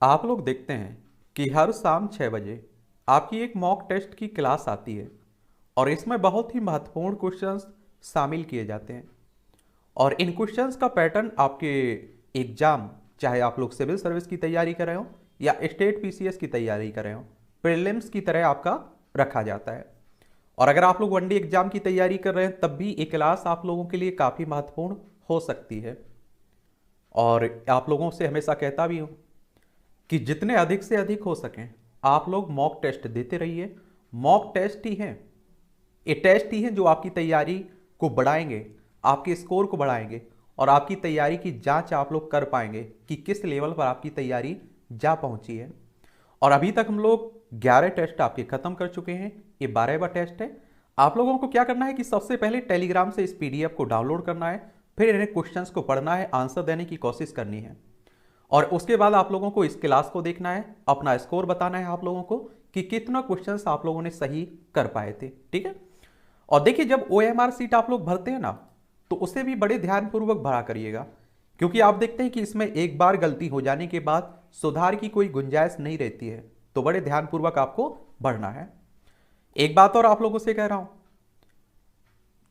आप लोग देखते हैं कि हर शाम 6 बजे आपकी एक मॉक टेस्ट की क्लास आती है और इसमें बहुत ही महत्वपूर्ण क्वेश्चंस शामिल किए जाते हैं। और इन क्वेश्चंस का पैटर्न आपके एग्जाम, चाहे आप लोग सिविल सर्विस की तैयारी कर रहे हो या स्टेट पीसीएस की तैयारी कर रहे हो, प्रीलिम्स की तरह आपका रखा जाता है। और अगर आप लोग वनडे एग्जाम की तैयारी कर रहे हैं तब भी ये क्लास आप लोगों के लिए काफ़ी महत्वपूर्ण हो सकती है। और आप लोगों से हमेशा कहता भी हूँ कि जितने अधिक से अधिक हो सकें आप लोग मॉक टेस्ट देते रहिए। मॉक टेस्ट ही हैं, ये टेस्ट ही हैं जो आपकी तैयारी को बढ़ाएंगे, आपके स्कोर को बढ़ाएंगे और आपकी तैयारी की जांच आप लोग कर पाएंगे कि किस लेवल पर आपकी तैयारी जा पहुंची है। और अभी तक हम लोग 11 टेस्ट आपके खत्म कर चुके हैं, ये 12वां टेस्ट है। आप लोगों को क्या करना है कि सबसे पहले टेलीग्राम से इस पीडीएफ को डाउनलोड करना है, फिर इन्हें क्वेश्चंस को पढ़ना है, आंसर देने की कोशिश करनी है और उसके बाद आप लोगों को इस क्लास को देखना है, अपना स्कोर बताना है आप लोगों को कि कितना क्वेश्चंस आप लोगों ने सही कर पाए थे। ठीक है। और देखिए, जब ओएमआर सीट आप लोग भरते हैं ना, तो उसे भी बड़े ध्यानपूर्वक भरा करिएगा, क्योंकि आप देखते हैं कि इसमें एक बार गलती हो जाने के बाद सुधार की कोई गुंजाइश नहीं रहती है, तो बड़े ध्यानपूर्वक आपको भरना है। एक बात और आप लोगों से कह रहा हूं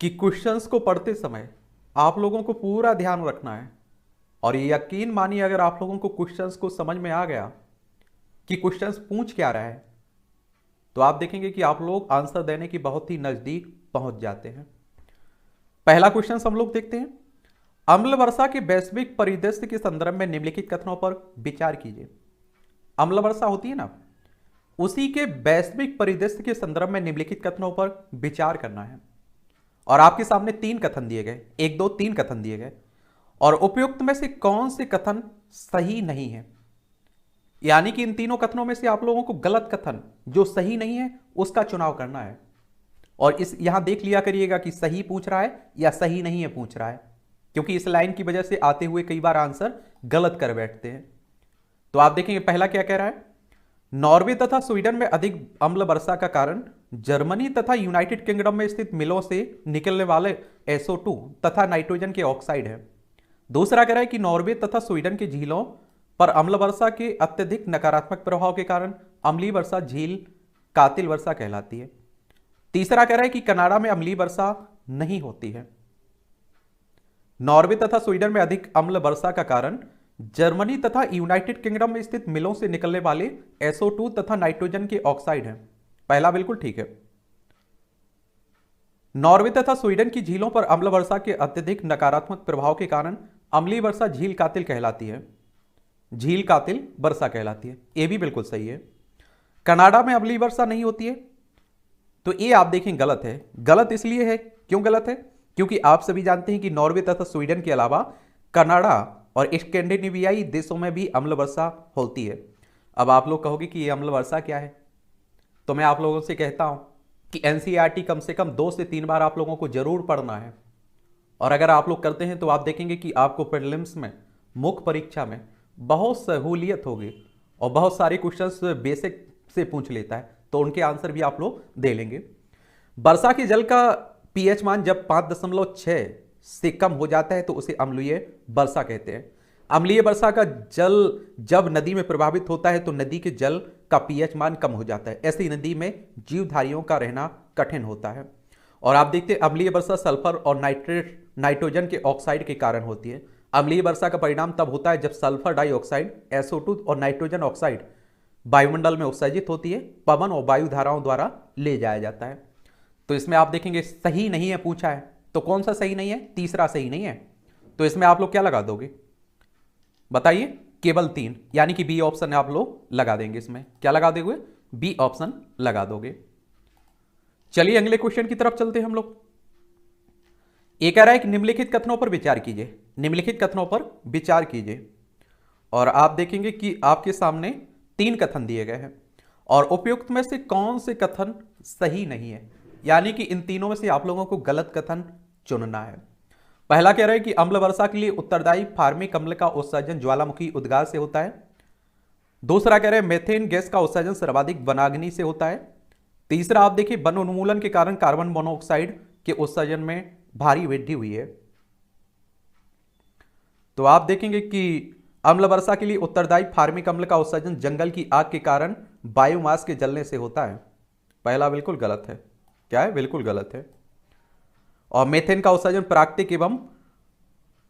कि क्वेश्चंस को पढ़ते समय आप लोगों को पूरा ध्यान रखना है और ये यकीन मानिए, अगर आप लोगों को क्वेश्चंस को समझ में आ गया कि क्वेश्चंस पूछ क्या रहा है, तो आप देखेंगे कि आप लोग आंसर देने की बहुत ही नजदीक पहुंच जाते हैं। पहला क्वेश्चन हम लोग देखते हैं। अम्ल वर्षा के वैश्विक परिदृश्य के संदर्भ में निम्नलिखित कथनों पर विचार कीजिए। अम्ल वर्षा होती है ना, उसी के वैश्विक परिदृश्य के संदर्भ में निम्नलिखित कथनों पर विचार करना है। और आपके सामने 3 कथन दिए गए, 1 2 3 कथन दिए गए और उपयुक्त में से कौन से कथन सही नहीं है, यानी कि इन तीनों कथनों में से आप लोगों को गलत कथन जो सही नहीं है उसका चुनाव करना है। और इस यहां देख लिया करिएगा कि सही पूछ रहा है या सही नहीं है पूछ रहा है, क्योंकि इस लाइन की वजह से आते हुए कई बार आंसर गलत कर बैठते हैं। तो आप देखेंगे पहला क्या कह रहा है, नॉर्वे तथा स्वीडन में अधिक अम्ल वर्षा का कारण जर्मनी तथा यूनाइटेड किंगडम में स्थित मिलों से निकलने वाले SO2 तथा नाइट्रोजन के ऑक्साइड है। दूसरा कह रहा है कि नॉर्वे तथा स्वीडन की झीलों पर अम्ल वर्षा के अत्यधिक नकारात्मक प्रभाव के कारण अम्लीय वर्षा झील कातिल वर्षा कहलाती है। तीसरा कह रहा है कि कनाडा में अम्लीय वर्षा नहीं होती है। नॉर्वे तथा स्वीडन में अधिक अम्ल वर्षा का कारण जर्मनी तथा यूनाइटेड किंगडम में स्थित मिलों से निकलने वाले SO2 तथा नाइट्रोजन के ऑक्साइड हैं। पहला बिल्कुल ठीक है। नॉर्वे तथा स्वीडन की झीलों पर अम्ल वर्षा के अत्यधिक नकारात्मक प्रभाव के कारण अम्लीय वर्षा झील कातिल कहलाती है, झील कातिल वर्षा कहलाती है, यह भी बिल्कुल सही है। कनाडा में अम्लीय वर्षा नहीं होती है, तो ये आप देखें गलत है। गलत इसलिए है, क्यों गलत है, क्योंकि आप सभी जानते हैं कि नॉर्वे तथा स्वीडन के अलावा कनाडा और स्कैंडिनेवियाई देशों में भी अम्ल वर्षा होती है। अब आप लोग कहोगे कि ये अम्ल वर्षा क्या है, तो मैं आप लोगों से कहता हूं कि एनसीईआरटी कम से कम 2 से 3 बार आप लोगों को जरूर पढ़ना है। और अगर आप लोग करते हैं तो आप देखेंगे कि आपको प्रीलिम्स में, मुख्य परीक्षा में बहुत सहूलियत होगी और बहुत सारे क्वेश्चंस बेसिक से पूछ लेता है, तो उनके आंसर भी आप लोग दे लेंगे। वर्षा के जल का पीएच मान जब 5.6 से कम हो जाता है तो उसे अम्लीय वर्षा कहते हैं। अम्लीय वर्षा का जल जब नदी में प्रभावित होता है तो नदी के जल का पीएच मान कम हो जाता है, ऐसी नदी में जीवधारियों का रहना कठिन होता है। और आप देखते हैं अम्लीय वर्षा सल्फर और नाइट्रोजन के ऑक्साइड के कारण होती है। अम्लीय वर्षा का परिणाम तब होता है जब सल्फर डाइऑक्साइड SO2 और नाइट्रोजन ऑक्साइड वायुमंडल में उत्सर्जित होती है, पवन और वायु धाराओं द्वारा ले जाया जाता है। तो इसमें आप देखेंगे सही नहीं है पूछा है, तो कौन सा सही नहीं है, तीसरा सही नहीं है। तो इसमें आप लोग क्या लगा दोगे बताइए, केवल 3, यानी कि बी ऑप्शन आप लोग लगा देंगे। इसमें क्या लगा दोगे, बी ऑप्शन लगा दोगे। चलिए अगले क्वेश्चन की तरफ चलते हैं हम लोग। ये कह रहा है कि निम्नलिखित कथनों पर विचार कीजिए, निम्नलिखित कथनों पर विचार कीजिए। और आप देखेंगे कि आपके सामने 3 कथन दिए गए हैं और उपयुक्त में से कौन से कथन सही नहीं है, यानी कि इन तीनों में से आप लोगों को गलत कथन चुनना है। पहला कह रहा है कि अम्ल वर्षा के लिए उत्तरदायी फार्मिक अम्ल का उत्सर्जन ज्वालामुखी उद्गार से होता है। दूसरा कह रहे हैं मेथेन गैस का उत्सर्जन सर्वाधिक वनाग्नि से होता है। तीसरा आप देखिए वन उन्मूलन के कारण कार्बन मोनोऑक्साइड के उत्सर्जन में भारी वृद्धि हुई है। तो आप देखेंगे कि अम्ल वर्षा के लिए उत्तरदायी फार्मिक अम्ल का उत्सर्जन जंगल की आग के कारण बायोमास के जलने से होता है। पहला बिल्कुल गलत है। क्या है? बिल्कुल गलत है। और मेथेन का उत्सर्जन प्राकृतिक एवं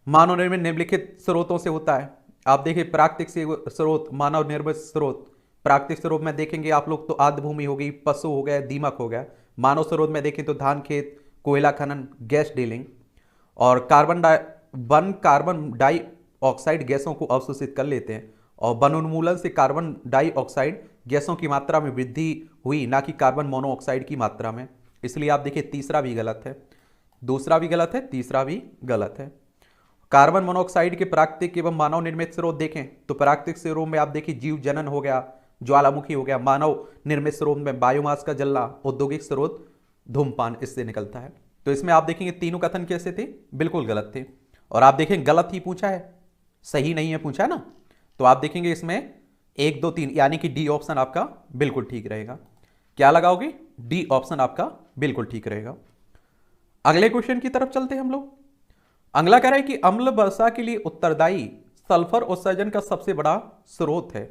मानव निर्मित निम्नलिखित स्रोतों से होता है। आप देखिए प्राकृतिक स्रोत, मानव निर्मित स्रोत। प्राकृतिक स्रोत में देखेंगे आप लोग तो आर्द्र भूमि हो गई, पशु हो गया, दीमक हो गया। मानव स्रोत में देखें तो धान खेत, कोयला खनन, गैस डीलिंग। और कार्बन डाइऑक्साइड गैसों को अवशोषित कर लेते हैं और वन उन्मूलन से कार्बन डाइऑक्साइड गैसों की मात्रा में वृद्धि हुई, ना कि कार्बन मोनोऑक्साइड की मात्रा में। इसलिए आप देखिए तीसरा भी गलत है, दूसरा भी गलत है, तीसरा भी गलत है। कार्बन मोनोऑक्साइड के प्राकृतिक एवं मानव निर्मित स्रोत देखें तो प्राकृतिक स्रोत में आप देखिए जीव जनन हो गया, ज्वालामुखी हो गया। मानव निर्मित स्रोत में बायोमास का जलना, औद्योगिक स्रोत धूमपान इससे निकलता है। तो इसमें आप देखेंगे तीनों कथन कैसे थे? बिल्कुल गलत थे। और आप देखें गलत ही पूछा है, सही नहीं है पूछा है ना। तो आप देखेंगे इसमें 1 2 3 यानी कि डी ऑप्शन आपका बिल्कुल ठीक रहेगा। क्या लगाओगे? डी ऑप्शन आपका बिल्कुल ठीक रहेगा। अगले क्वेश्चन की तरफ चलते हैं हम लोग। अगला कह रहा है कि अम्ल वर्षा के लिए उत्तरदायी सल्फर उत्सर्जन का सबसे बड़ा स्रोत है।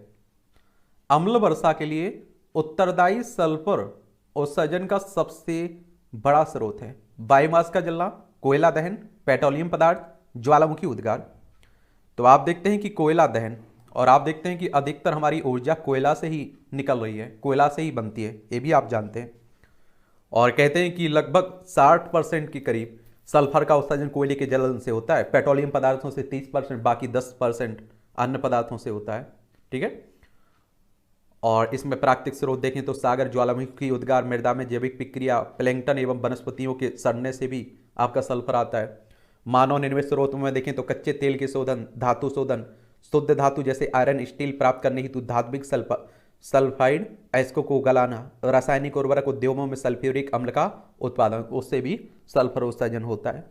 अम्ल वर्षा के लिए उत्तरदायी सल्फर उत्सर्जन का सबसे बड़ा स्रोत है बायोमास का जलना, कोयला दहन, पेट्रोलियम पदार्थ, ज्वालामुखी उद्गार। तो आप देखते हैं कि कोयला दहन, और आप देखते हैं कि अधिकतर हमारी ऊर्जा कोयला से ही निकल रही है, कोयला से ही बनती है, ये भी आप जानते हैं। और कहते हैं कि लगभग 60% के करीब सल्फर का उत्सर्जन कोयले के जलन से होता है, पेट्रोलियम पदार्थों से 30%, बाकी 10% अन्य पदार्थों से होता है। ठीक है। और इसमें प्राकृतिक स्रोत देखें तो सागर, ज्वालामुखी उद्गार, मृदा में जैविक प्रक्रिया, प्लैंकटन एवं वनस्पतियों के सड़ने से भी आपका सल्फर आता है। मानव निर्मित स्रोतों में देखें तो कच्चे तेल के शोधन, धातु शोधन, शुद्ध धातु जैसे आयरन स्टील प्राप्त करने हेतु धात्विक सल्फाइड अयस्कों को गलाना, रासायनिक उर्वरक उद्योगों में सल्फ्यूरिक अम्ल का उत्पादन, उससे भी सल्फर उत्सर्जन होता है।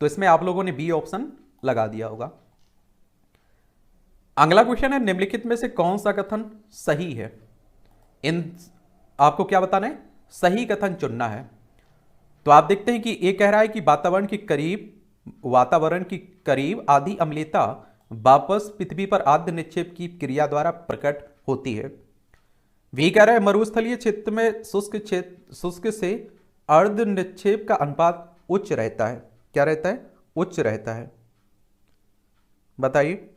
तो इसमें आप लोगों ने बी ऑप्शन लगा दिया होगा। अगला क्वेश्चन है निम्नलिखित में से कौन सा कथन सही है? इन आपको क्या बताना है? सही कथन चुनना है। तो आप देखते हैं कि ये कह रहा है कि वातावरण की करीब आधी अम्लता वापस पृथ्वी पर आद्य निक्षेप की क्रिया द्वारा प्रकट होती है। वी कह रहा है मरुस्थलीय क्षेत्र में शुष्क से अर्ध निक्षेप का अनुपात उच्च रहता है। क्या रहता है? उच्च रहता है। बताइए।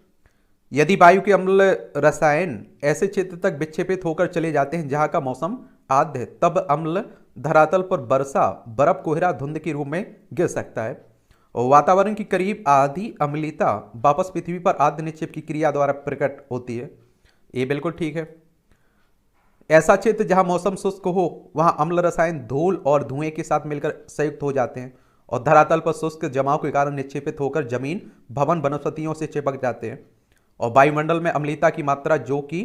यदि वायु के अम्ल रसायन ऐसे क्षेत्र तक विक्षेपित होकर चले जाते हैं जहां का मौसम आर्द्र है, तब अम्ल धरातल पर वर्षा, बर्फ, कोहरा, धुंध के रूप में गिर सकता है। और वातावरण की करीब आधी अम्लता वापस पृथ्वी पर आर्द्र निक्षेप की क्रिया द्वारा प्रकट होती है। ये बिल्कुल ठीक है। ऐसा क्षेत्र जहां मौसम शुष्क हो वहां अम्ल रसायन धूल और धुएं के साथ मिलकर संयुक्त हो जाते हैं और धरातल पर शुष्क जमाव के कारण निक्षेपित होकर जमीन, भवन, वनस्पतियों से चिपक जाते हैं। और वायुमंडल में अम्लता की मात्रा जो कि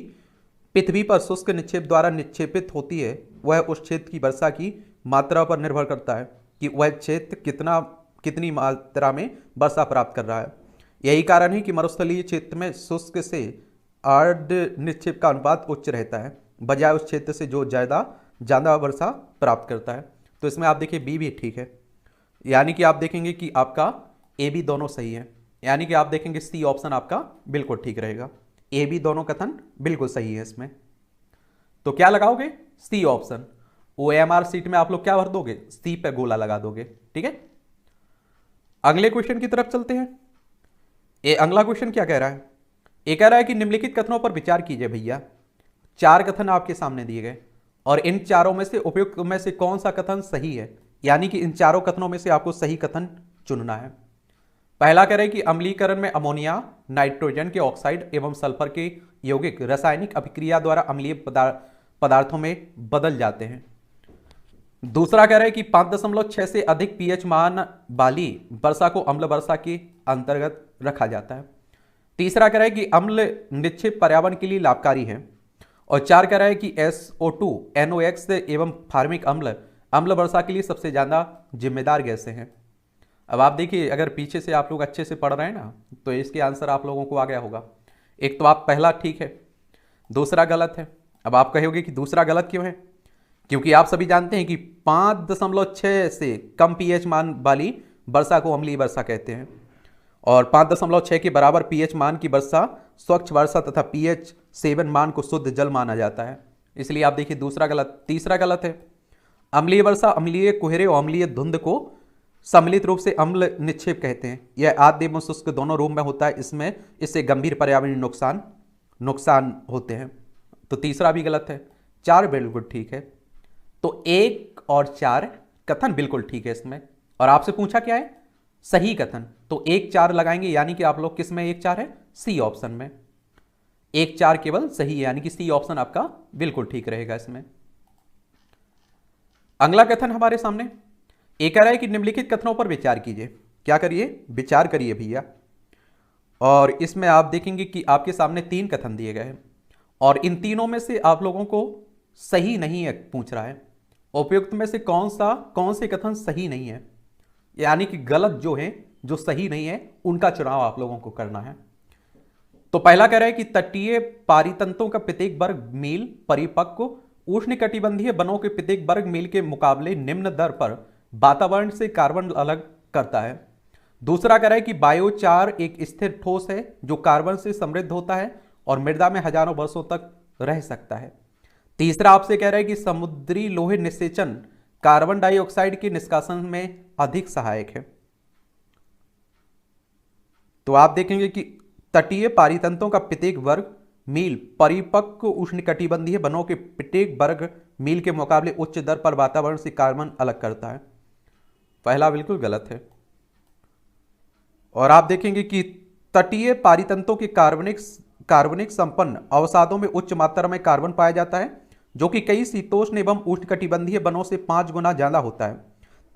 पृथ्वी पर शुष्क निक्षेप द्वारा निक्षेपित होती है, वह उस क्षेत्र की वर्षा की मात्रा पर निर्भर करता है कि वह क्षेत्र कितनी मात्रा में वर्षा प्राप्त कर रहा है। यही कारण है कि मरुस्थलीय क्षेत्र में शुष्क से आर्द्र निक्षेप का अनुपात उच्च रहता है, बजाय उस क्षेत्र से जो ज़्यादा वर्षा प्राप्त करता है। तो इसमें आप देखिए बी भी ठीक है, यानी कि आप देखेंगे कि आपका ए बी दोनों सही है, यानी कि आप देखेंगे सी ऑप्शन आपका बिल्कुल ठीक रहेगा। ए बी दोनों कथन बिल्कुल सही है इसमें। तो क्या लगाओगे? C option. OMR सीट में आप लोग क्या भर दोगे? सी पे गोला लगा दोगे। ठीक है। अगले क्वेश्चन की तरफ चलते हैं। अगला क्वेश्चन क्या कह रहा है? ये कह रहा है कि निम्नलिखित कथनों पर विचार कीजिए भैया। 4 कथन आपके सामने दिए गए और इन चारों में से उपयुक्त में से कौन सा कथन सही है, यानी कि इन चारों कथनों में से आपको सही कथन चुनना है। पहला कह रहे हैं कि अम्लीकरण में अमोनिया, नाइट्रोजन के ऑक्साइड एवं सल्फर के यौगिक रासायनिक अभिक्रिया द्वारा अम्लीय पदार्थों में बदल जाते हैं। दूसरा कह रहा है कि 5.6 से अधिक pH मान वाली वर्षा को अम्ल वर्षा के अंतर्गत रखा जाता है। तीसरा कह रहा है कि अम्ल निक्षेप पर्यावरण के लिए लाभकारी है। और 4 कह रहा है कि SO2, NOx एवं फार्मिक अम्ल अम्ल वर्षा के लिए सबसे ज़्यादा जिम्मेदार गैसें हैं। अब आप देखिए, अगर पीछे से आप लोग अच्छे से पढ़ रहे हैं ना, तो इसके आंसर आप लोगों को आ गया होगा। एक तो आप पहला ठीक है, दूसरा गलत है। अब आप कहोगे कि दूसरा गलत क्यों है? क्योंकि आप सभी जानते हैं कि 5.6 से कम pH मान वाली वर्षा को अम्लीय वर्षा कहते हैं और 5.6 के बराबर pH मान की वर्षा स्वच्छ वर्षा तथा pH 7 मान को शुद्ध जल माना जाता है, इसलिए आप देखिए दूसरा गलत। तीसरा गलत है, अम्लीय वर्षा, अम्लीय कोहरे और अम्लीय धुंध को सम्मिलित रूप से अम्ल निक्षेप कहते हैं। यह आर्द्र एवं शुष्क दोनों रूप में होता है, इससे गंभीर पर्यावरणीय नुकसान होते हैं। तो तीसरा भी गलत है। 4 बिल्कुल ठीक है। तो 1 और 4 कथन बिल्कुल ठीक है इसमें। और आपसे पूछा क्या है, सही कथन, तो 1 4 लगाएंगे, यानी कि आप लोग किस में 1 4 है, सी ऑप्शन में 1 4 केवल सही है, यानी कि सी ऑप्शन आपका बिल्कुल ठीक रहेगा इसमें। अगला कथन हमारे सामने एक कह रहा है कि निम्नलिखित कथनों पर विचार कीजिए। क्या करिए, विचार करिए भैया। और इसमें आप देखेंगे कि आपके सामने 3 कथन दिए गए हैं और इन तीनों में से आप लोगों को सही नहीं है पूछ रहा है, उपयुक्त में से कौन से कथन सही नहीं है, यानी कि गलत जो है, जो सही नहीं है, उनका चुनाव आप लोगों को करना है। तो पहला कह रहा है कि तटीय पारितंत्रों का प्रत्येक वर्ग मील परिपक्व उष्णकटिबंधीय वनों के प्रत्येक वर्ग मील के मुकाबले निम्न दर पर वातावरण से कार्बन अलग करता है। दूसरा कह रहा है कि बायोचार एक स्थिर ठोस है जो कार्बन से समृद्ध होता है और मृदा में हजारों वर्षों तक रह सकता है। तीसरा आपसे कह रहा है कि समुद्री लोहे निषेचन कार्बन डाइऑक्साइड के निष्कासन में अधिक सहायक है। तो आप देखेंगे कि तटीय पारितंत्रों का प्रत्येक वर्ग मील परिपक्व उष्णकटिबंधीय वनों के प्रत्येक वर्ग मील के मुकाबले उच्च दर पर वातावरण से कार्बन अलग करता है। पहला बिल्कुल गलत है। और आप देखेंगे कि तटीय पारितंत्रों के कार्बनिक संपन्न अवसादों में उच्च मात्रा में कार्बन पाया जाता है, जो कि कई शीतोष्ण एवं उष्णकटिबंधीय वनों से 5 गुना ज्यादा होता है।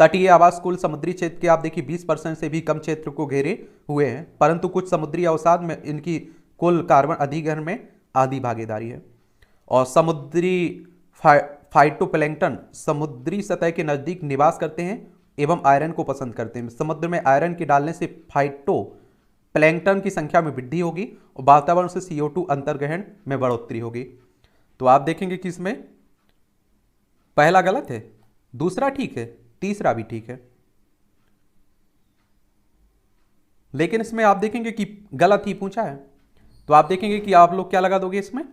तटीय आवास कुल समुद्री क्षेत्र के आप देखिए 20% से भी कम क्षेत्र को घेरे हुए हैं, परंतु कुछ समुद्री अवसाद में इनकी कुल कार्बन अधिग्रहण में आधी भागीदारी है। और समुद्री फाइटोप्लैंक्टन समुद्री सतह के नजदीक निवास करते हैं एवं आयरन को पसंद करते हैं। समुद्र में आयरन के डालने से फाइटोप्लैंक्टन की संख्या में वृद्धि होगी और वातावरण से CO2 अंतर्ग्रहण में बढ़ोतरी होगी। तो आप देखेंगे कि इसमें पहला गलत है, दूसरा ठीक है, तीसरा भी ठीक है, लेकिन इसमें आप देखेंगे कि गलत ही पूछा है। तो आप देखेंगे कि आप लोग क्या लगा दोगे, इसमें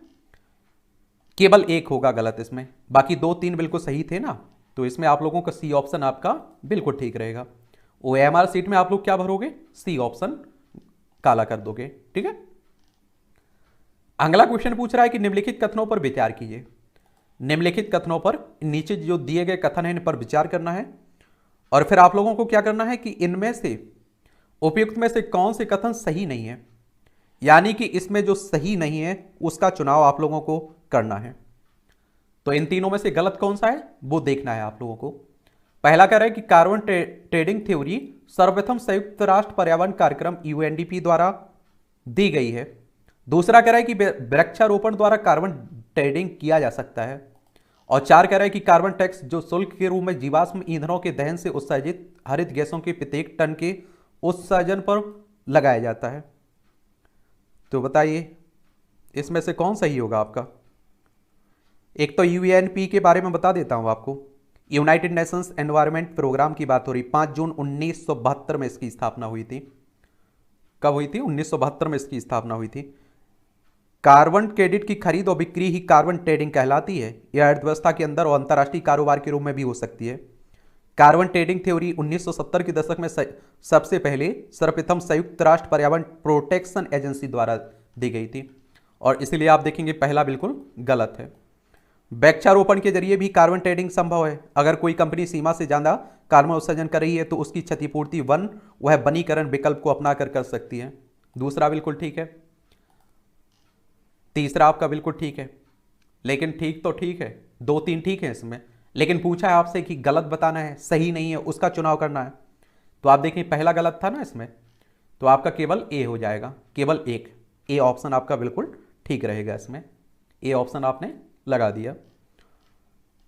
केवल 1 होगा गलत इसमें, बाकी 2 3 बिल्कुल सही थे ना। तो इसमें आप लोगों का सी ऑप्शन आपका बिल्कुल ठीक रहेगा। OMR सीट में आप लोग क्या भरोगे, सी ऑप्शन काला कर दोगे, ठीक है। अगला क्वेश्चन पूछ रहा है कि निम्नलिखित कथनों पर विचार कीजिए। निम्नलिखित कथनों पर, नीचे जो दिए गए कथन है इन पर विचार करना है और फिर आप लोगों को क्या करना है कि इनमें से उपयुक्त में से कौन से कथन सही नहीं है, यानी कि इसमें जो सही नहीं है उसका चुनाव आप लोगों को करना है। तो इन तीनों में से गलत कौन सा है वो देखना है आप लोगों को। पहला कह रहा है कि कार्बन ट्रेडिंग थ्योरी सर्वप्रथम संयुक्त राष्ट्र पर्यावरण कार्यक्रम UNDP द्वारा दी गई है। दूसरा कह रहा है कि वृक्षारोपण द्वारा कार्बन ट्रेडिंग किया जा सकता है। और 4 कह रहा है कि कार्बन टैक्स जो शुल्क के रूप में जीवाश्म ईंधनों के दहन से उत्सर्जित हरित गैसों के प्रत्येक टन के उत्सर्जन पर लगाया जाता है। तो बताइए इसमें से कौन सही होगा आपका। एक तो UNP के बारे में बता देता हूं आपको, यूनाइटेड नेशंस एनवायरनमेंट प्रोग्राम की बात हो रही। 5 जून 1972 में इसकी स्थापना हुई थी। कब हुई थी, 1972 में इसकी स्थापना हुई थी। कार्बन क्रेडिट की खरीद और बिक्री ही कार्बन ट्रेडिंग कहलाती है। यह अर्थव्यवस्था के अंदर और अंतर्राष्ट्रीय कारोबार के रूप में भी हो सकती है। कार्बन ट्रेडिंग थ्योरी 1970 के दशक में सबसे पहले सर्वप्रथम संयुक्त राष्ट्र पर्यावरण प्रोटेक्शन एजेंसी द्वारा दी गई थी और इसलिए आप देखेंगे पहला बिल्कुल गलत है। वृक्षारोपण के जरिए भी कार्बन ट्रेडिंग संभव है। अगर कोई कंपनी सीमा से ज्यादा कार्बन उत्सर्जन कर रही है तो उसकी क्षतिपूर्ति वह वनीकरण विकल्प को अपनाकर कर सकती है। दूसरा बिल्कुल ठीक है, तीसरा आपका बिल्कुल ठीक है, लेकिन ठीक तो ठीक है, 2 3 ठीक है इसमें, लेकिन पूछा है आपसे कि गलत बताना है, सही नहीं है, उसका चुनाव करना है। तो आप देखें पहला गलत था ना इसमें, तो आपका केवल ए हो जाएगा, केवल 1 ए ऑप्शन आपका बिल्कुल ठीक रहेगा। इसमें ए ऑप्शन आपने लगा दिया।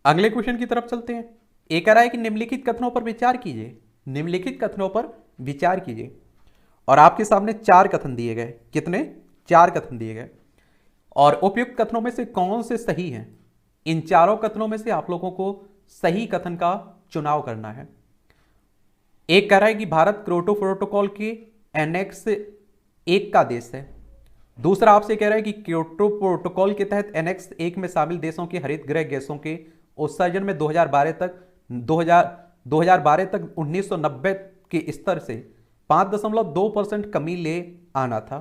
अगले क्वेश्चन की तरफ चलते हैं। ए कह रहा है कि निम्नलिखित कथनों पर विचार कीजिए। निम्नलिखित कथनों पर विचार कीजिए और आपके सामने 4 कथन दिए गए। कितने, 4 कथन दिए गए और उपयुक्त कथनों में से कौन से सही हैं। इन चारों कथनों में से आप लोगों को सही कथन का चुनाव करना है। एक कह रहा है कि भारत क्योटो प्रोटोकॉल के एनेक्स 1 का देश है। दूसरा आपसे कह रहा है कि क्योटो प्रोटोकॉल के तहत एनेक्स 1 में शामिल देशों के हरित गृह गैसों के उत्सर्जन में 2012 तक 1990 के स्तर से 5.2% कमी ले आना था।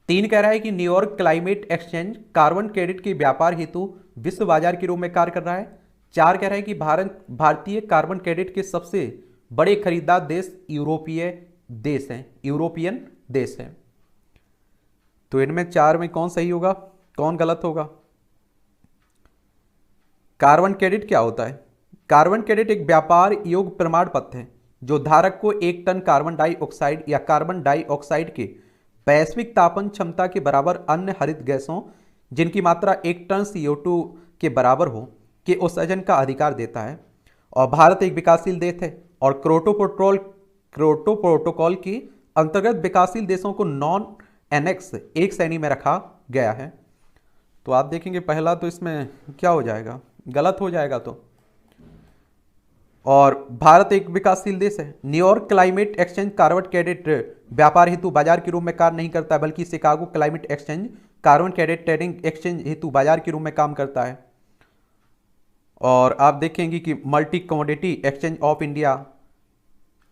3 कह रहा है कि New York climate exchange carbon credit के व्यापार हेतु विश्व बाजार के रूप में कार्य कर रहा है। 4 कह रहा है कि भारतीय कार्बन क्रेडिट के सबसे बड़े खरीदार देश यूरोपियन देश हैं। तो इनमें 4 में कौन सही होगा, कौन गलत होगा? कार्बन क्रेडिट क्या होता है? कार्बन क्रेडिट एक व्यापार योग्य प्रमाण पत्र है जो धारक को 1 टन कार्बन डाइऑक्साइड या कार्बन डाइऑक्साइड के वैश्विक तापन क्षमता के बराबर अन्य हरित गैसों जिनकी मात्रा 1 टन CO2 के बराबर हो के उत्सर्जन का अधिकार देता है। और भारत एक विकासशील देश है और क्योटो प्रोटोकॉल के अंतर्गत विकासशील देशों को नॉन एनेक्स 1 श्रेणी में रखा गया है। तो आप देखेंगे पहला तो इसमें क्या हो जाएगा, गलत हो जाएगा। तो और भारत एक विकासशील देश है। New York climate exchange carbon credit व्यापार हेतु बाजार के रूप में कार्य नहीं करता है, बल्कि Chicago climate exchange carbon credit trading exchange हेतु बाजार के रूप में काम करता है। और आप देखेंगे कि multi commodity exchange of India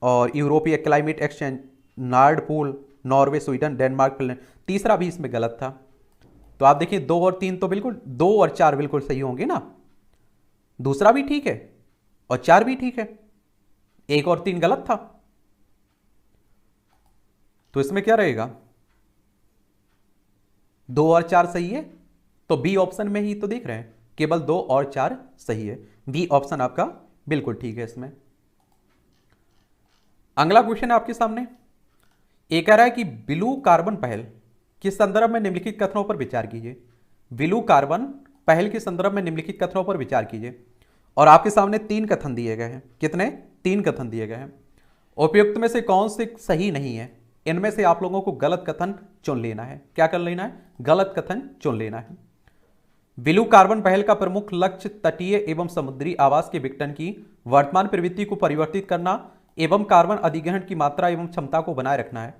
और यूरोपीय climate exchange, Nord pool, Norway, Sweden, Denmark, Finland. तीसरा भी इसमें गलत था। तो आप देखिए 2 और 3 तो बिल्कुल, 2 और 4 बिल्कुल सही होंगे ना। दूसरा भी ठीक है और 4 भी ठीक है, 1 और 3 गलत था। तो इसमें क्या रहेगा, 2 और 4 सही है। तो बी ऑप्शन में ही तो देख रहे हैं, केवल 2 और 4 सही है। बी ऑप्शन आपका बिल्कुल ठीक है इसमें। अगला क्वेश्चन है आपके सामने। एक कह रहा है कि ब्लू कार्बन पहल के संदर्भ में निम्नलिखित कथनों पर विचार कीजिए। ब्लू कार्बन पहल के संदर्भ में निम्नलिखित कथनों पर विचार कीजिए। और आपके सामने 3 कथन दिए गए हैं। कितने? 3 कथन दिए गए हैं। उपयुक्त में से कौन से सही नहीं है? इनमें से आप लोगों को गलत कथन चुन लेना है। क्या कर लेना है? गलत कथन चुन लेना है। ब्लू कार्बन पहल का प्रमुख लक्ष्य तटीय एवं समुद्री आवास के विघटन की वर्तमान प्रवृत्ति को परिवर्तित करना एवं कार्बन अधिग्रहण की मात्रा एवं क्षमता को बनाए रखना है।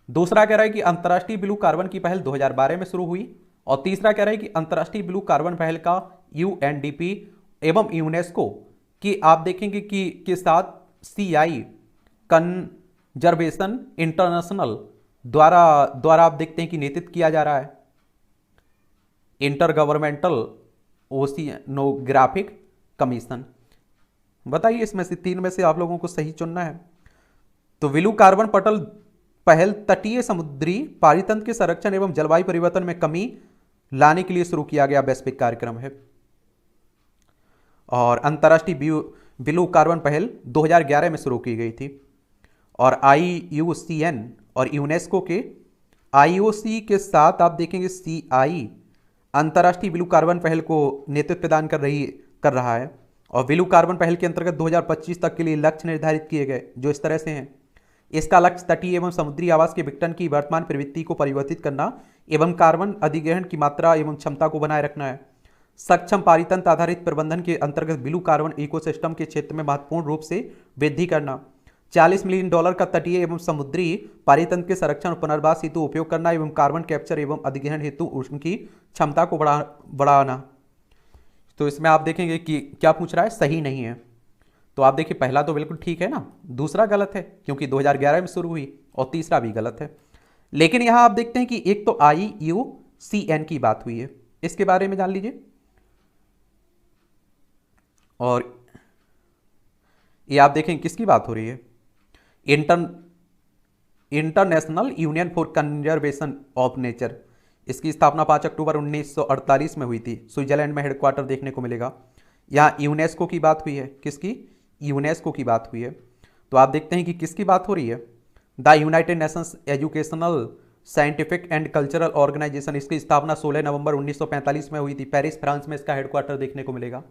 दूसरा कह रहा है कि अंतर्राष्ट्रीय ब्लू कार्बन की पहल 2012 में शुरू हुई। और तीसरा कह रहा है कि अंतर्राष्ट्रीय ब्लू कार्बन पहल का UNDP एवं यूनेस्को की आप देखेंगे कि के साथ CI कंजर्वेशन इंटरनेशनल द्वारा आप देखते हैं कि नेतृत्व किया जा रहा है। Intergovernmental oceanographic commission. बताइए इसमें से 3 में से आप लोगों को सही चुनना है। तो ब्लू कार्बन पहल तटीय समुद्री पारितंत्र के संरक्षण एवं जलवायु परिवर्तन में कमी लाने के लिए शुरू किया गया वैश्विक कार्यक्रम है। और अंतर्राष्ट्रीय ब्लू कार्बन पहल 2011 में शुरू की गई थी। और IUCN और यूनेस्को के IOC के साथ आप देखेंगे CI अंतर्राष्ट्रीय ब्लू कार्बन पहल को नेतृत्व प्रदान कर रहा है। और ब्लू कार्बन पहल के अंतर्गत 2025 तक के लिए लक्ष्य निर्धारित किए गए जो इस तरह से हैं। इसका लक्ष्य तटीय एवं समुद्री आवास के विघटन की वर्तमान प्रवृत्ति को परिवर्तित करना एवं कार्बन अधिग्रहण की मात्रा एवं क्षमता को बनाए रखना है। सक्षम पारितंत्र आधारित प्रबंधन के अंतर्गत ब्लू कार्बन इकोसिस्टम के क्षेत्र में महत्वपूर्ण रूप से वृद्धि करना। $40 मिलियन का तटीय एवं समुद्री पारितंत्र के संरक्षण और पुनर्वास हेतु उपयोग करना एवं कार्बन कैप्चर एवं अधिग्रहण हेतु उनकी क्षमता को बढ़ाना। तो इसमें आप देखेंगे कि क्या पूछ रहा है, सही नहीं है। तो आप देखिए पहला तो बिल्कुल ठीक है ना, दूसरा गलत है क्योंकि 2011 में शुरू हुई, और तीसरा भी गलत है। लेकिन यहां आप देखते हैं कि एक तो IUCN की बात हुई है, इसके बारे में जान लीजिए। और ये आप देखें किसकी बात हो रही है, international union for conservation of nature. इसकी स्थापना 5 अक्टूबर 1948 में हुई थी। स्विट्जरलैंड में हेडक्वार्टर देखने को मिलेगा। यहाँ यूनेस्को की बात हुई है, किसकी? यूनेस्को की बात हुई है। तो आप देखते हैं कि किसकी बात हो रही है, the United Nations Educational Scientific and Cultural Organization. इसकी स्थापना 16 नवंबर 1945 में हुई थी। पेरिस फ्रांस में इसका हेडक्वार्टर देखने को मिलेगा।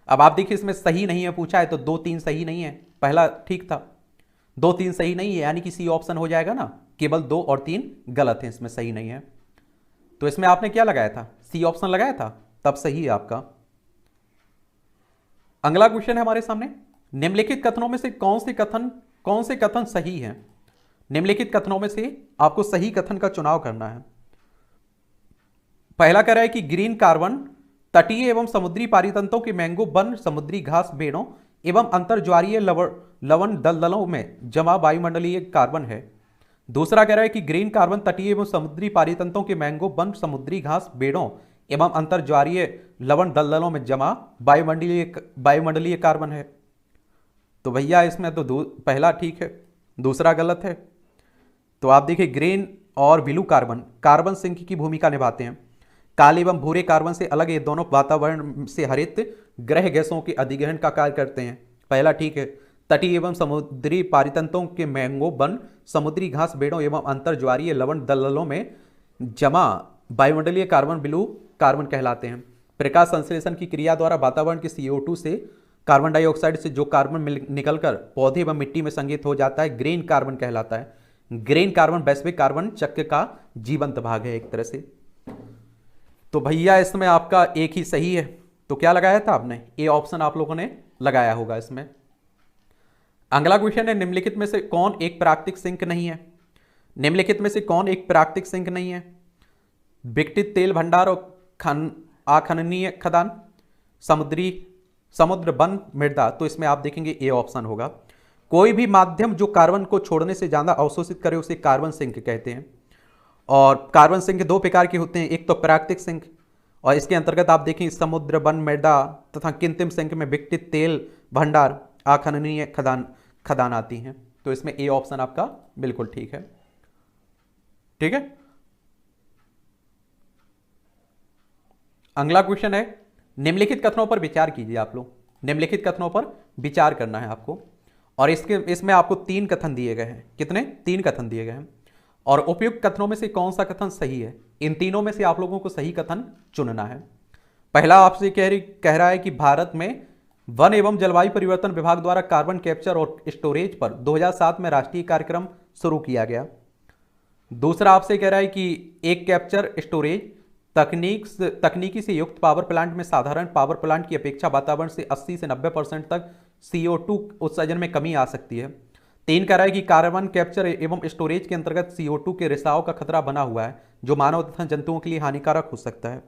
अब आप देखिए इसमें सही नहीं है पूछा है, तो 2-3 सही नहीं है, पहला ठीक था, 2-3 सही नहीं है, यानी कि सी ऑप्शन हो जाएगा ना। केवल 2 और 3 गलत है, इसमें सही नहीं है। तो इसमें आपने क्या लगाया था, सी ऑप्शन लगाया था, तब सही है आपका। अगला क्वेश्चन है हमारे सामने, निम्नलिखित कथनों में से कौन से कथन सही हैं? निम्नलिखित कथनों में से आपको सही कथन का चुनाव करना है। पहला कह रहा है कि ग्रीन कार्बन तटीय एवं समुद्री पारितंत्रों के मैंगो वन, समुद्री घास बेड़ों एवं अंतर्ज्वारीय लवण दलदलों में जमा वायुमंडलीय कार्बन है। दूसरा कह रहा है कि ग्रीन कार्बन तटीय एवं समुद्री पारितंत्रों के मैंगो वन, समुद्री घास बेड़ों एवं अंतर्ज्वारीय लवण दलदलों में जमा वायुमंडलीय कार्बन है। तो भैया इसमें तो पहला ठीक है, दूसरा गलत है। तो आप देखिए ग्रीन और ब्लू कार्बन कार्बन सिंक की भूमिका निभाते हैं। काले एवं भूरे कार्बन से अलग ये दोनों वातावरण से हरित ग्रह गैसों के अधिग्रहण का कार्य करते हैं। पहला ठीक है। तटीय एवं समुद्री पारितंत्रों के मैंगो वन, समुद्री घास बेड़ों एवं अंतर्ज्वारीय लवण दलदलों में जमा वायुमंडलीय कार्बन ब्लू कार्बन कहलाते हैं। प्रकाश संश्लेषण की क्रिया द्वारा वातावरण के CO2 से कार्बन डाइऑक्साइड से जो कार्बन निकलकर पौधे एवं मिट्टी में संगीत हो जाता है, ग्रीन कार्बन कहलाता है। ग्रीन कार्बन वैश्विक कार्बन चक्र का जीवंत भाग है एक तरह से। तो भैया इसमें आपका एक ही सही है। तो क्या लगाया था आपने? ए ऑप्शन आप लोगों ने लगाया होगा इसमें। अगला क्वेश्चन है, निम्नलिखित में से कौन एक प्राकृतिक सिंक नहीं है? निम्नलिखित में से कौन एक प्राकृतिक सिंक नहीं है? विघटित तेल भंडार और अखननीय खदान, समुद्र वन मृदा। तो इसमें आप देखेंगे ए ऑप्शन होगा। कोई भी माध्यम जो कार्बन को छोड़ने से ज्यादा अवशोषित करे उसे कार्बन सिंक कहते हैं। और कार्बन सिंक दो प्रकार के होते हैं, एक तो प्राकृतिक सिंक और इसके अंतर्गत आप देखें समुद्र वन मृदा तथा कृत्रिम सिंक में विघटित तेल भंडार अखननीय खदान आती हैं। तो इसमें ए ऑप्शन आपका बिल्कुल ठीक है। ठीक है। अगला क्वेश्चन है, निम्नलिखित कथनों पर विचार कीजिए। आप लोग निम्नलिखित कथनों पर विचार करना है आपको। और इसमें आपको 3 कथन दिए गए हैं। कितने? 3 कथन दिए गए हैं। और उपयुक्त कथनों में से कौन सा कथन सही है? इन तीनों में से आप लोगों को सही कथन चुनना है। पहला आपसे कह रहा है कि भारत में वन एवं जलवायु परिवर्तन विभाग द्वारा कार्बन कैप्चर और स्टोरेज पर 2007 में राष्ट्रीय कार्यक्रम शुरू किया गया। दूसरा आपसे कह रहा है कि एक कैप्चर स्टोरेज तकनीकी से युक्त पावर प्लांट में साधारण पावर प्लांट की अपेक्षा वातावरण से 80 से 90% तक CO2 उत्सर्जन में कमी आ सकती है। 3 कह रहा है कि कार्बन कैप्चर एवं स्टोरेज के अंतर्गत CO2 के रिसाव का खतरा बना हुआ है जो मानव तथा जंतुओं के लिए हानिकारक हो सकता है।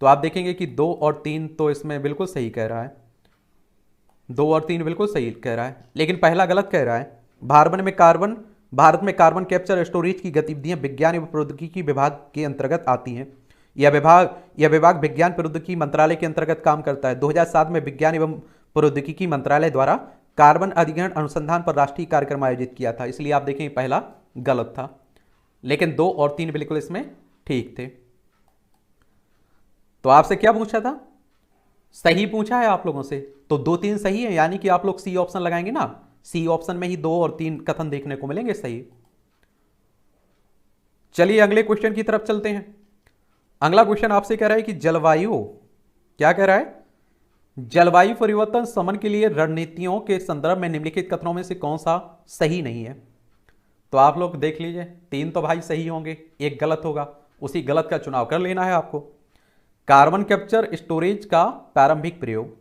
तो आप देखेंगे कि 2 और 3 तो इसमें बिल्कुल सही कह रहा है। 2 और 3 बिल्कुल सही कह रहा है, लेकिन पहला गलत कह रहा है। भारत में कार्बन कैप्चर स्टोरेज की गतिविधियां विज्ञान एवं प्रौद्योगिकी विभाग के अंतर्गत आती हैं। यह विभाग विज्ञान प्रौद्योगिकी मंत्रालय के अंतर्गत काम करता है। 2007 में विज्ञान एवं प्रौद्योगिकी मंत्रालय द्वारा कार्बन अधिग्रहण अनुसंधान पर राष्ट्रीय कार्यक्रम आयोजित किया था। इसलिए आप देखें पहला गलत था, लेकिन 2 और 3 बिल्कुल इसमें ठीक थे। तो आपसे क्या पूछा था? सही पूछा है आप लोगों से। तो 2 3 सही है, यानी कि आप लोग सी ऑप्शन लगाएंगे ना। सी ऑप्शन में ही 2 और 3 कथन देखने को मिलेंगे सही। चलिए अगले क्वेश्चन की तरफ चलते हैं। अगला क्वेश्चन आपसे कह रहा है कि जलवायु, क्या कह रहा है? जलवायु परिवर्तन शमन के लिए रणनीतियों के संदर्भ में निम्नलिखित कथनों में से कौन सा सही नहीं है? तो आप लोग देख लीजिए, 3 तो भाई सही होंगे, 1 गलत होगा। उसी गलत का चुनाव कर लेना है आपको। कार्बन कैप्चर स्टोरेज का प्रारंभिक प्रयोग।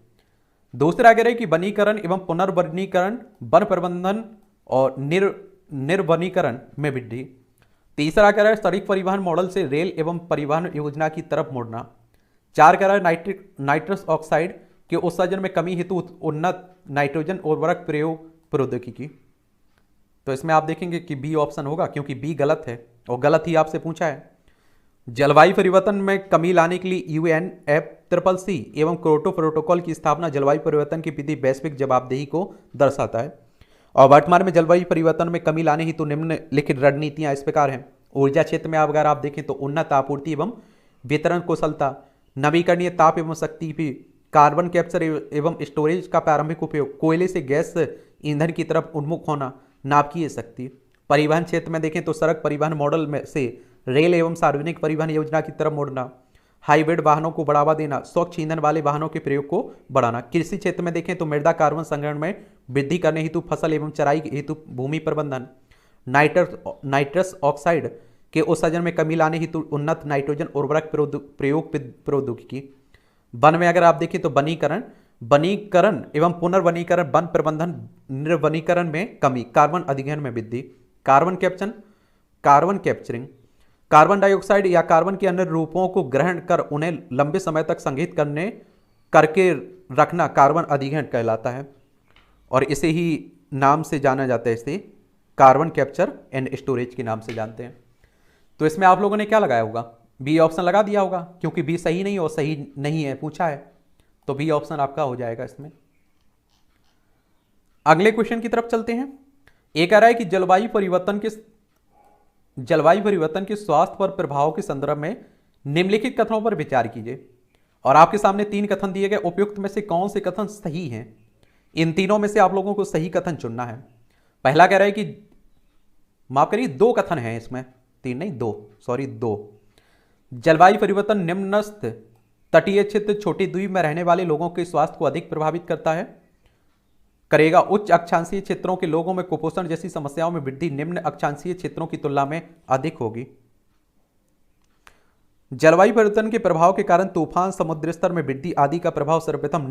दूसरा कह रहे हैं कि वनीकरण एवं पुनर्वनीकरण, वन प्रबंधन और निर्वनीकरण में वृद्धि। तीसरा कह रहा है सड़क परिवहन मॉडल से रेल एवं परिवहन योजना की तरफ मुड़ना। 4 कह रहा है नाइट्रस ऑक्साइड के उत्सर्जन में कमी हेतु उन्नत नाइट्रोजन उर्वरक प्रयोग प्रौद्योगिकी। तो इसमें आप देखेंगे कि बी ऑप्शन होगा, क्योंकि बी गलत है और गलत ही आपसे पूछा है। जलवायु परिवर्तन में कमी लाने के लिए UNFCCC एवं क्योटो प्रोटोकॉल की स्थापना जलवायु परिवर्तन के प्रति वैश्विक जवाबदेही को दर्शाता है। और वर्तमान में जलवायु परिवर्तन में कमी लाने हेतु निम्नलिखित रणनीतियां इस प्रकार हैं। ऊर्जा क्षेत्र में अगर आप देखें तो उन्नत आपूर्ति एवं वितरण कुशलता, नवीकरणीय ताप एवं शक्ति भी, कार्बन कैप्चर एवं स्टोरेज का प्रारंभिक उपयोग, कोयले से गैस ईंधन की तरफ उन्मुख होना, नाभिकीय शक्ति। परिवहन क्षेत्र में देखें तो सड़क परिवहन मॉडल में से रेल एवं सार्वजनिक परिवहन योजना की तरफ मुड़ना, हाइब्रिड वाहनों को बढ़ावा देना, स्वच्छ ईंधन वाले वाहनों के प्रयोग को बढ़ाना। कृषि क्षेत्र में देखें तो मृदा कार्बन संग्रहण में वृद्धि करने हेतु फसल एवं चराई हेतु भूमि प्रबंधन, नाइट्रस ऑक्साइड के उत्सर्जन में कमी लाने हेतु उन्नत नाइट्रोजन उर्वरक प्रयोग प्रौद्योगिकी। वन में अगर आप देखें तो वनीकरण एवं पुनर्वनीकरण, वन प्रबंधन, निर्वनीकरण में कमी, कार्बन अधिग्रहण में वृद्धि, कार्बन कैप्चरिंग। कार्बन डाइऑक्साइड या कार्बन के अन्य रूपों को ग्रहण कर उन्हें लंबे समय तक संग्रहित करके रखना कार्बन अधिग्रहण कहलाता है, और इसे ही नाम से जाना जाता है, इसे कार्बन कैप्चर एंड स्टोरेज के नाम से जानते हैं। तो इसमें आप लोगों ने क्या लगाया होगा? बी ऑप्शन लगा दिया होगा, क्योंकि बी सही नहीं और सही नहीं है पूछा है, तो बी ऑप्शन आपका हो जाएगा इसमें। अगले क्वेश्चन की तरफ चलते हैं। एक कह रहा है कि जलवायु परिवर्तन के स्वास्थ्य पर प्रभाव के संदर्भ में निम्नलिखित कथनों पर विचार कीजिए। और आपके सामने 3 कथन दिए गए, उपयुक्त में से कौन से कथन सही हैं? इन तीनों में से आप लोगों को सही कथन चुनना है। पहला कह रहा है कि, माफ करिए 2 कथन हैं इसमें, 3 नहीं 2, सॉरी 2। जलवायु परिवर्तन निम्नस्थ तटीय क्षेत्र छोटी द्वीप में रहने वाले लोगों के स्वास्थ्य को अधिक प्रभावित करेगा। उच्च अक्षांशीय क्षेत्रों के लोगों में कुपोषण जैसी समस्याओं में वृद्धि निम्न अक्षांशीय क्षेत्रों की तुलना में अधिक होगी। जलवायु परिवर्तन के प्रभाव के कारण तूफान, समुद्र स्तर में वृद्धि आदि का प्रभाव सर्वप्रथम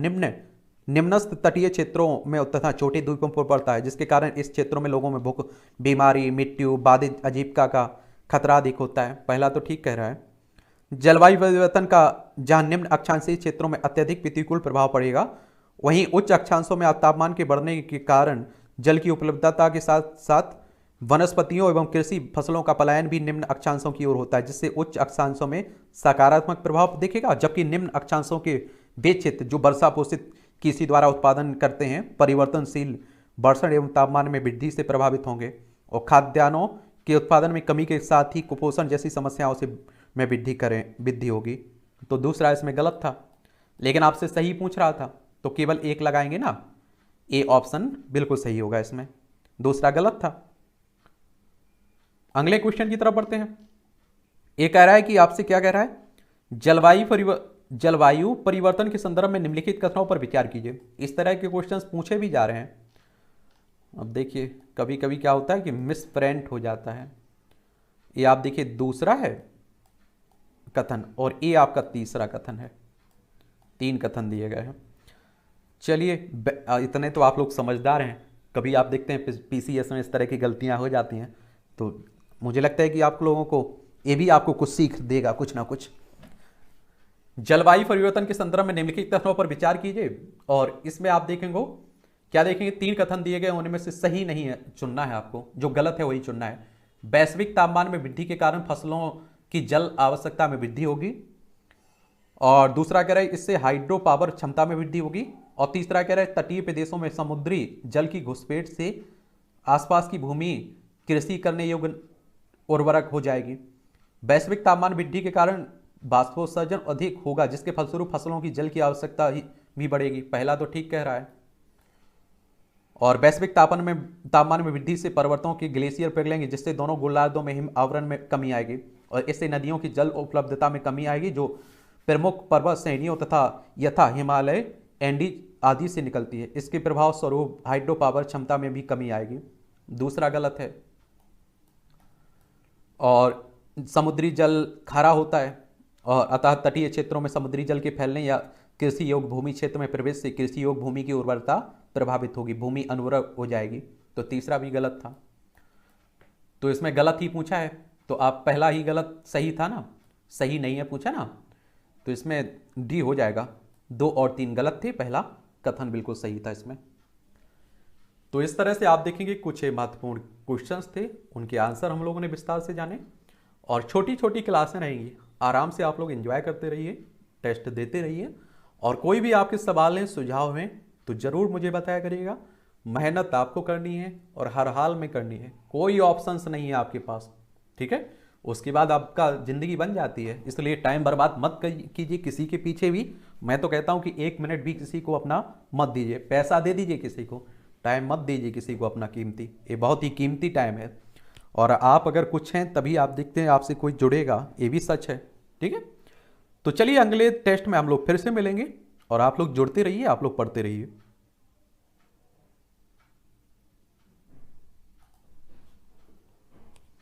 निम्नस्थ तटीय क्षेत्रों में तथा छोटे द्वीपों पर पड़ता है, जिसके कारण इस क्षेत्रों में लोगों में भूख, बीमारी, मृत्यु, बाधित आजीविका का खतरा अधिक होता है। पहला तो ठीक कह रहा है। जलवायु परिवर्तन का जहां निम्न अक्षांशीय क्षेत्रों में अत्यधिक प्रतिकूल प्रभाव पड़ेगा, वहीं उच्च अक्षांशों में तापमान के बढ़ने के कारण जल की उपलब्धता के साथ साथ वनस्पतियों एवं कृषि फसलों का पलायन भी निम्न अक्षांशों की ओर होता है, जिससे उच्च अक्षांशों में सकारात्मक प्रभाव दिखेगा, जबकि निम्न अक्षांशों के वे क्षेत्र जो वर्षा पोषित कृषि द्वारा उत्पादन करते हैं परिवर्तनशील वर्षण एवं तापमान में वृद्धि से प्रभावित होंगे, और खाद्यान्नों के उत्पादन में कमी के साथ ही कुपोषण जैसी समस्याओं से में वृद्धि होगी। तो दूसरा इसमें गलत था, लेकिन आपसे सही पूछ रहा था तो केवल एक लगाएंगे ना, ए ऑप्शन बिल्कुल सही होगा इसमें, दूसरा गलत था। अगले क्वेश्चन की तरफ बढ़ते हैं। ये कह रहा है कि आपसे क्या कह रहा है, जलवायु परिवर्तन के संदर्भ में निम्नलिखित कथनों पर विचार कीजिए। इस तरह के क्वेश्चंस पूछे भी जा रहे हैं। अब देखिए कभी कभी क्या होता है कि मिसप्रिंट हो जाता है। ये आप देखिए दूसरा है कथन और ये आपका तीसरा कथन है, 3 कथन दिए गए हैं। चलिए इतने तो आप लोग समझदार हैं। कभी आप देखते हैं पीसीएस में इस तरह की गलतियां हो जाती हैं, तो मुझे लगता है कि आप लोगों को ये भी आपको कुछ सीख देगा, कुछ ना कुछ। जलवायु परिवर्तन के संदर्भ में निम्नलिखित कथनों पर विचार कीजिए, और इसमें आप देखेंगे क्या देखेंगे, 3 कथन दिए गए, उनमें से सही नहीं है चुनना है आपको, जो गलत है वही चुनना है। वैश्विक तापमान में वृद्धि के कारण फसलों की जल आवश्यकता में वृद्धि होगी, और दूसरा कह रहा है इससे हाइड्रो पावर क्षमता में वृद्धि होगी, और तीसरा कह रहा है तटीय प्रदेशों में समुद्री जल की घुसपैठ से आसपास की भूमि कृषि करने योग्य उर्वरक हो जाएगी। वैश्विक तापमान वृद्धि के कारण बाष्पोत्सर्जन अधिक होगा, जिसके फलस्वरूप फसलों की जल की आवश्यकता भी बढ़ेगी। पहला तो ठीक कह रहा है। और वैश्विक तापमान में वृद्धि से पर्वतों के ग्लेशियर पिघलेंगे, जिससे दोनों गोलार्धों में हिम आवरण में कमी आएगी, और इससे नदियों की जल उपलब्धता में कमी आएगी, जो प्रमुख पर्वत श्रेणियों यथा हिमालय, एंडीज आदि से निकलती है। इसके प्रभाव स्वरूप हाइड्रो पावर क्षमता में भी कमी आएगी। दूसरा गलत है। और समुद्री जल खारा होता है, और अतः तटीय क्षेत्रों में समुद्री जल के फैलने या कृषि योग्य भूमि क्षेत्र में प्रवेश से कृषि योग्य भूमि की उर्वरता प्रभावित होगी, भूमि अनउर्वर हो जाएगी। तो तीसरा भी गलत था, तो इसमें गलत ही पूछा है, तो आप पहला ही गलत सही था ना, सही नहीं है पूछा ना, तो इसमें डी हो जाएगा। 2 और 3 गलत थे, पहला कथन बिल्कुल सही था इसमें। तो इस तरह से आप देखेंगे कुछ महत्वपूर्ण क्वेश्चंस थे, उनके आंसर हम लोगों ने विस्तार से जाने, और छोटी छोटी क्लासें रहेंगी, आराम से आप लोग एंजॉय करते रहिए, टेस्ट देते रहिए, और कोई भी आपके सवाल हैं, सुझाव हैं, तो ज़रूर मुझे बताया करिएगा। मेहनत आपको करनी है और हर हाल में करनी है, कोई ऑप्शंस नहीं है आपके पास, ठीक है। उसके बाद आपका ज़िंदगी बन जाती है, इसलिए टाइम बर्बाद मत कीजिए किसी के पीछे भी। मैं तो कहता हूँ कि 1 मिनट भी किसी को अपना मत दीजिए, पैसा दे दीजिए किसी को, टाइम मत दीजिए किसी को अपना कीमती, ये बहुत ही कीमती टाइम है। और आप अगर कुछ हैं तभी आप देखते हैं आपसे कोई जुड़ेगा, ये भी सच है, ठीक है। तो चलिए अगले टेस्ट में हम लोग फिर से मिलेंगे, और आप लोग जुड़ते रहिए, आप लोग पढ़ते रहिए।